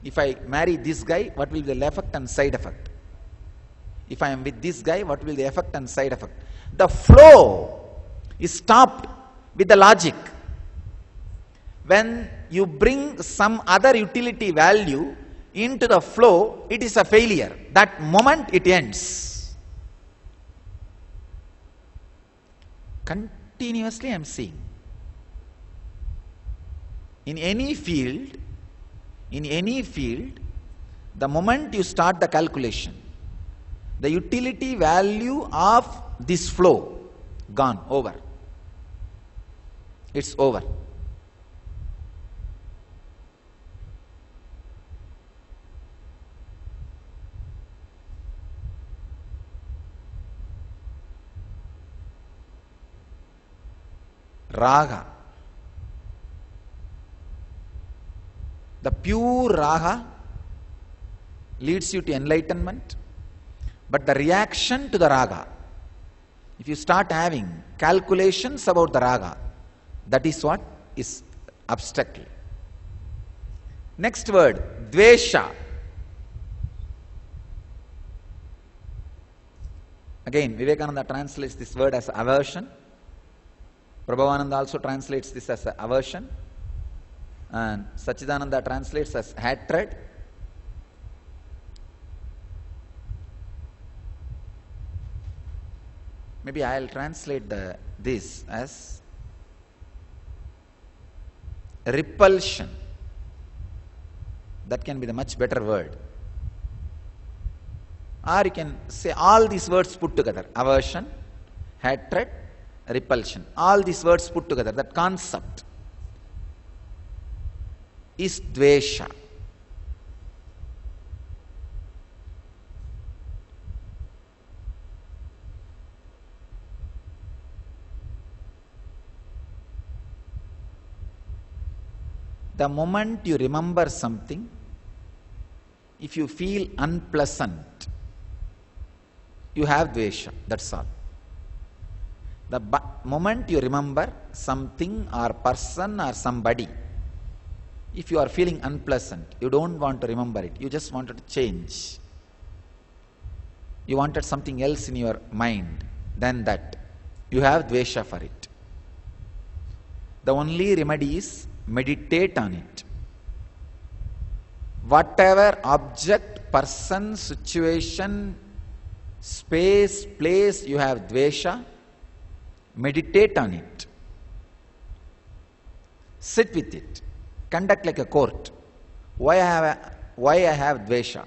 If I marry this guy, what will be the effect and side effect? If I am with this guy, what will be the effect and side effect? The flow is stopped with the logic. When you bring some other utility value into the flow, it is a failure. That moment it ends. Continuously I am seeing. In any field, the moment you start the calculation, the utility value of this flow gone, over. It's over. Raga. The pure raga leads you to enlightenment, but the reaction to the raga, if you start having calculations about the raga, that is what is abstractly. Next word, dvesha. Again, Vivekananda translates this word as aversion. Prabhavananda also translates this as aversion. And Sachidananda translates as hatred. Maybe I will translate this as repulsion. That can be the much better word. Or you can say all these words put together. Aversion, hatred, repulsion. All these words put together. That concept is dvesha. The moment you remember something, if you feel unpleasant, you have dvesha, that's all. The moment you remember something or person or somebody, if you are feeling unpleasant, you don't want to remember it, you just wanted to change. You wanted something else in your mind than that. You have dvesha for it. The only remedy is meditate on it. Whatever object, person, situation, space, place you have dvesha, meditate on it. Sit with it. Conduct like a court. Why I have dvesha?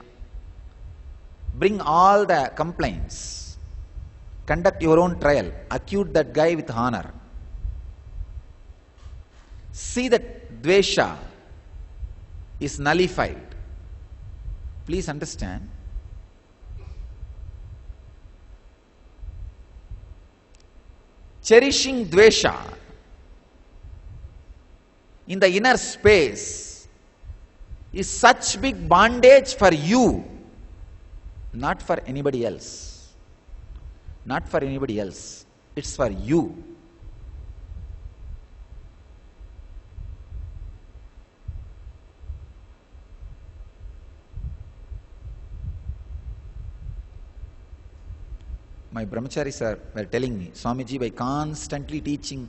Bring all the complaints. Conduct your own trial. Accuse that guy with honor. See that dvesha is nullified. Please understand. Cherishing dvesha in the inner space is such big bondage for you, not for anybody else. Not for anybody else. It's for you. My brahmacharis were telling me, Swamiji, by constantly teaching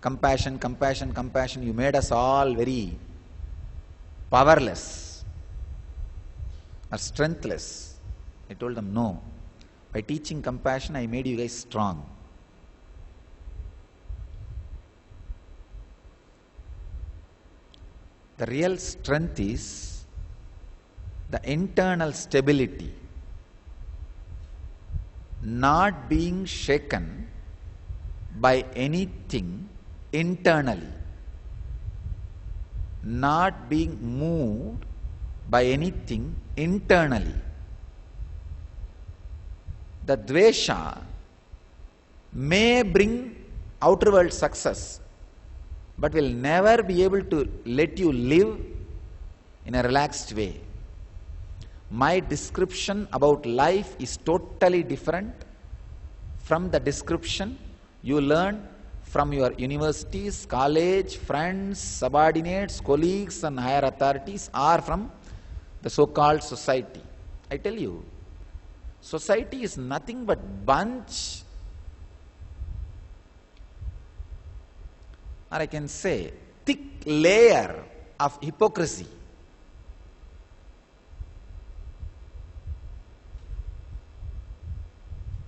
compassion, compassion, compassion, you made us all very powerless or strengthless. I told them, no. By teaching compassion, I made you guys strong. The real strength is the internal stability, not being shaken by anything internally, not being moved by anything internally. The dvesha may bring outer world success, but will never be able to let you live in a relaxed way. My description about life is totally different from the description you learn from your universities, college, friends, subordinates, colleagues and higher authorities, or from the so-called society. I tell you, society is nothing but bunch, or I can say thick layer of hypocrisy.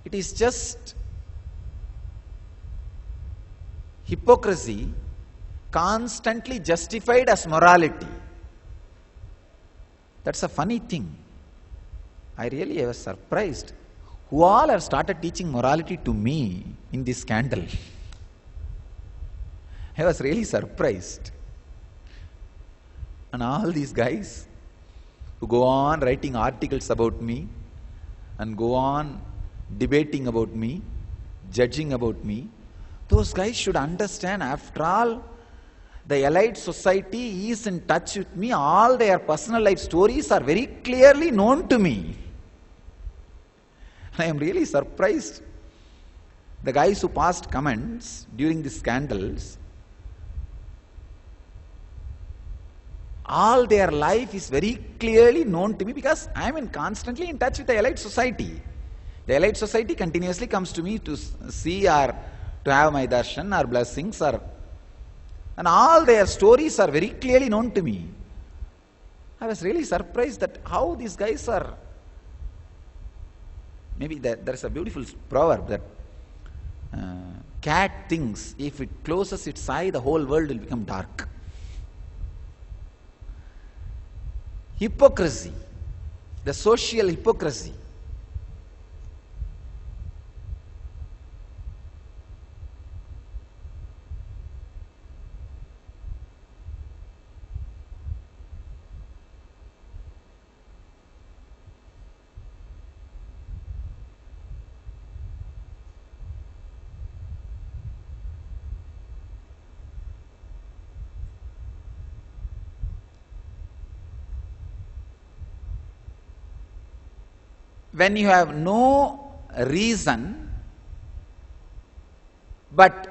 It is just hypocrisy constantly justified as morality. That's a funny thing. I really was surprised who all have started teaching morality to me in this scandal. I was really surprised. And all these guys who go on writing articles about me and go on debating about me, judging about me, those guys should understand, after all, the elite society is in touch with me. All their personal life stories are very clearly known to me. I am really surprised. The guys who passed comments during these scandals, all their life is very clearly known to me because I am constantly in touch with the elite society. The elite society continuously comes to me to see or to have my darshan or blessings, and all their stories are very clearly known to me. I was really surprised that how these guys are. Maybe there's a beautiful proverb that cat thinks if it closes its eye, the whole world will become dark. Hypocrisy, the social hypocrisy. When you have no reason but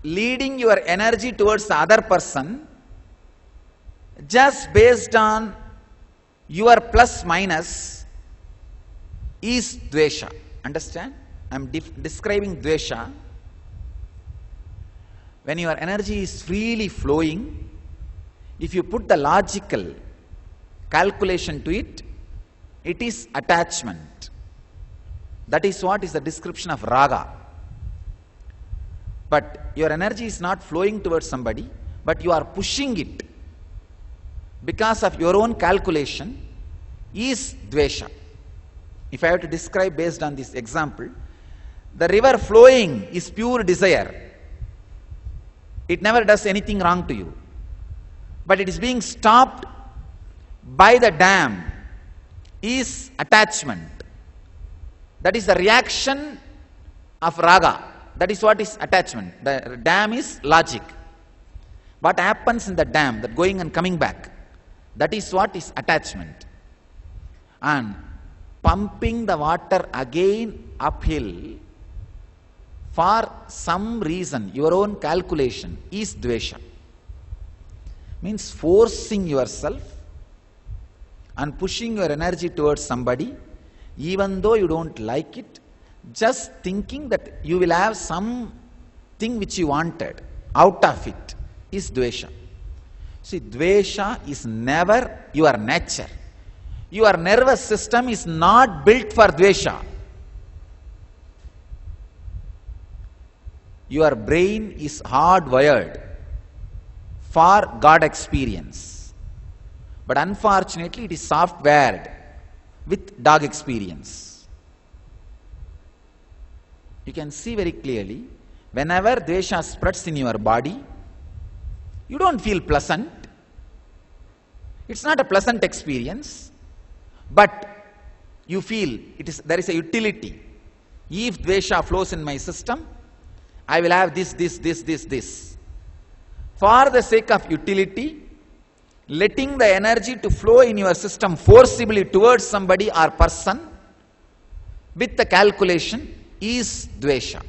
leading your energy towards the other person just based on your plus minus is dvesha. Understand? I am describing dvesha. When your energy is freely flowing, if you put the logical calculation to it, it is attachment. That is what is the description of raga. But your energy is not flowing towards somebody, but you are pushing it because of your own calculation, is dvesha. If I have to describe based on this example, the river flowing is pure desire. It never does anything wrong to you. But it is being stopped by the dam is attachment. That is the reaction of raga. That is what is attachment. The dam is logic. What happens in the dam, that going and coming back, that is what is attachment. And pumping the water again uphill for some reason, your own calculation, is dvesha. Means forcing yourself and pushing your energy towards somebody, even though you don't like it, just thinking that you will have something which you wanted out of it, is dvesha. See, dvesha is never your nature. Your nervous system is not built for dvesha. Your brain is hardwired for God experience. But unfortunately, it is softwared with dog experience. You can see very clearly, whenever dvesha spreads in your body, you don't feel pleasant. It's not a pleasant experience. But you feel there is a utility. If dvesha flows in my system, I will have this. For the sake of utility, letting the energy to flow in your system forcibly towards somebody or person with the calculation is dvesha.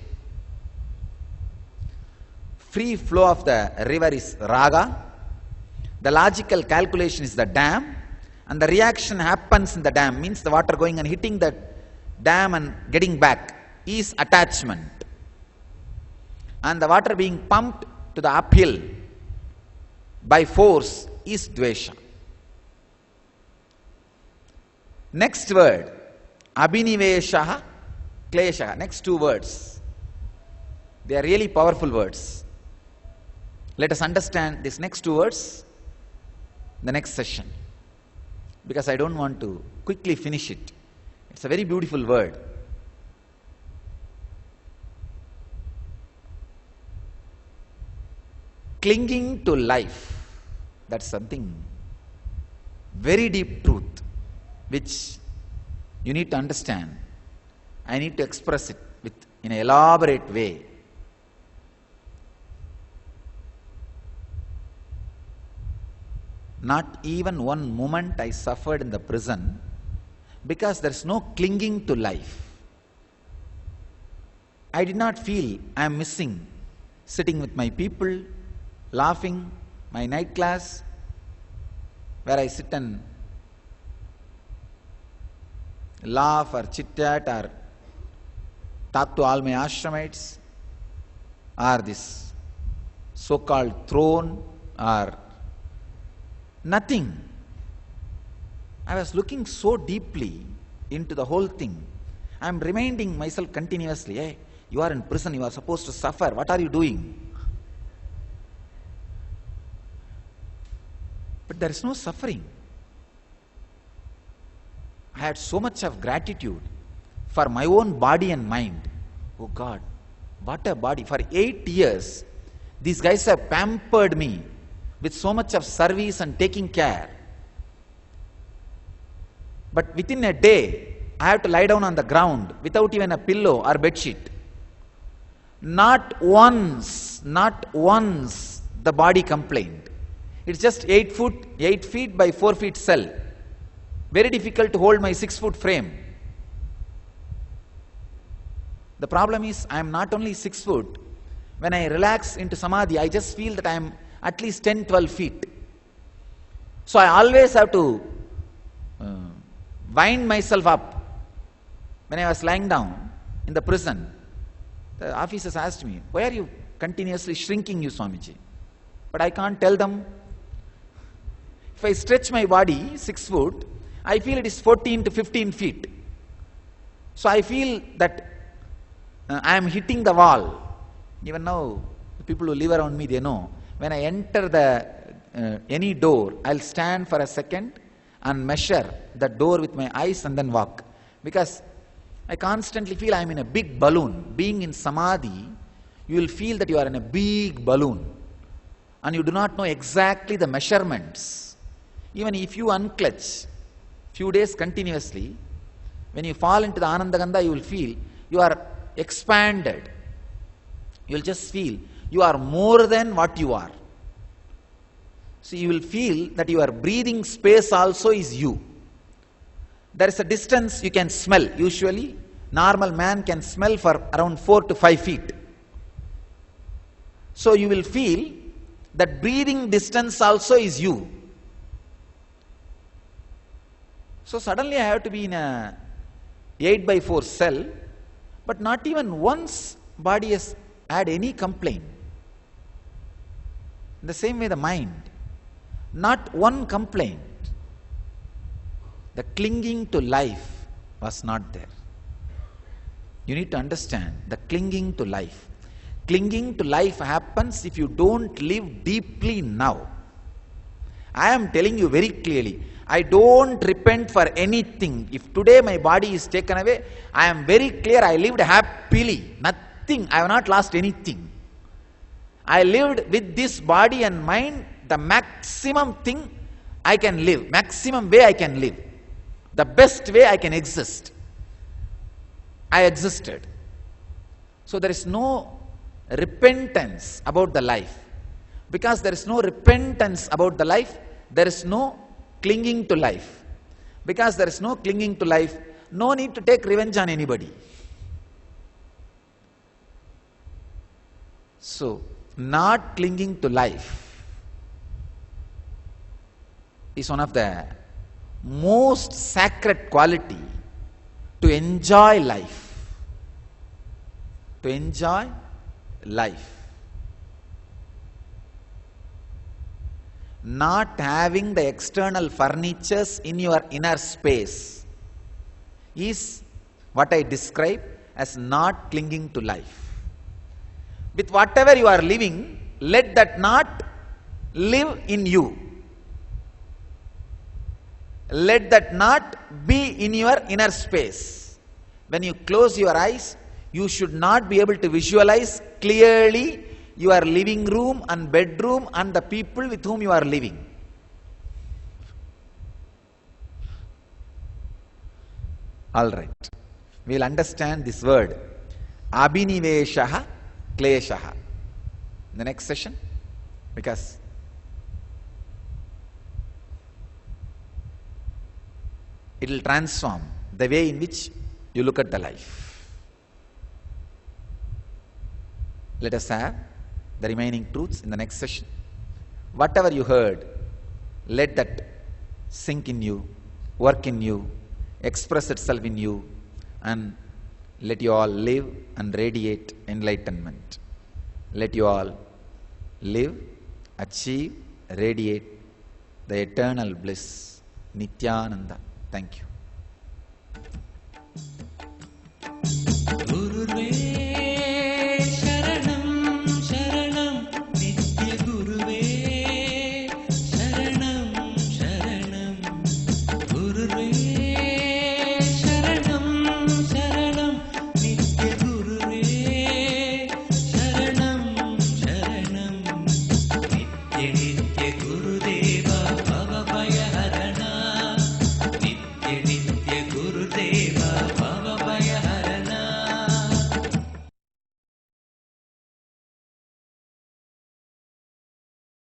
Free flow of the river is raga. The logical calculation is the dam, and the reaction happens in the dam, means the water going and hitting the dam and getting back is attachment. And the water being pumped to the uphill by force is dvesha. Next word, abhiniveshaha, kleshaha. Next two words. They are really powerful words. Let us understand these next two words in the next session, because I don't want to quickly finish it. It's a very beautiful word. Clinging to life, that's something very deep truth which you need to understand. I need to express it in an elaborate way. Not even one moment I suffered in the prison because there is no clinging to life. I did not feel I am missing sitting with my people, laughing, my night class, where I sit and laugh or chit-chat or talk to all my ashramites, or this so-called throne, or nothing. I was looking so deeply into the whole thing. I am reminding myself continuously, hey, you are in prison, you are supposed to suffer, what are you doing? But there is no suffering. I had so much of gratitude for my own body and mind. Oh God, what a body. For 8 years, these guys have pampered me with so much of service and taking care. But within a day, I have to lie down on the ground without even a pillow or bedsheet. Not once the body complained. It's just 8 feet by 4 feet cell. Very difficult to hold my 6 foot frame. The problem is, I am not only 6 foot. When I relax into samadhi, I just feel that I am at least 10-12 feet. So I always have to wind myself up. When I was lying down in the prison, the officers asked me, why are you continuously shrinking, you Swamiji? But I can't tell them. If I stretch my body 6 foot, I feel it is 14 to 15 feet. So I feel that I am hitting the wall. Even now, the people who live around me, they know. When I enter any door, I'll stand for a second and measure the door with my eyes and then walk. Because I constantly feel I am in a big balloon. Being in samadhi, you will feel that you are in a big balloon. And you do not know exactly the measurements. Even if you unclutch few days continuously, when you fall into the Anandagandha, you will feel you are expanded. You will just feel you are more than what you are. So you will feel that your breathing space also is you. There is a distance you can smell. Usually, normal man can smell for around 4 to 5 feet. So you will feel that breathing distance also is you. So suddenly I have to be in a 8 by 4 cell, but not even once body has had any complaint. In the same way the mind, not one complaint. The clinging to life was not there. You need to understand the clinging to life. Clinging to life happens if you don't live deeply now. I am telling you very clearly, I don't repent for anything. If today my body is taken away, I am very clear I lived happily. Nothing, I have not lost anything. I lived with this body and mind the maximum thing I can live, maximum way I can live. The best way I can exist. I existed. So there is no repentance about the life. Because there is no repentance about the life, there is no clinging to life. Because there is no clinging to life, no need to take revenge on anybody. So, not clinging to life is one of the most sacred quality to enjoy life. To enjoy life. Not having the external furnitures in your inner space is what I describe as not clinging to life. With whatever you are living, let that not live in you. Let that not be in your inner space. When you close your eyes, you should not be able to visualize clearly your living room and bedroom and the people with whom you are living. All right. We will understand this word. Abhiniveshaha kleshaha. In the next session. Because it will transform the way in which you look at the life. Let us have the remaining truths in the next session. Whatever you heard, let that sink in you, work in you, express itself in you, and let you all live and radiate enlightenment. Let you all live, achieve, radiate the eternal bliss, Nityananda. Thank you.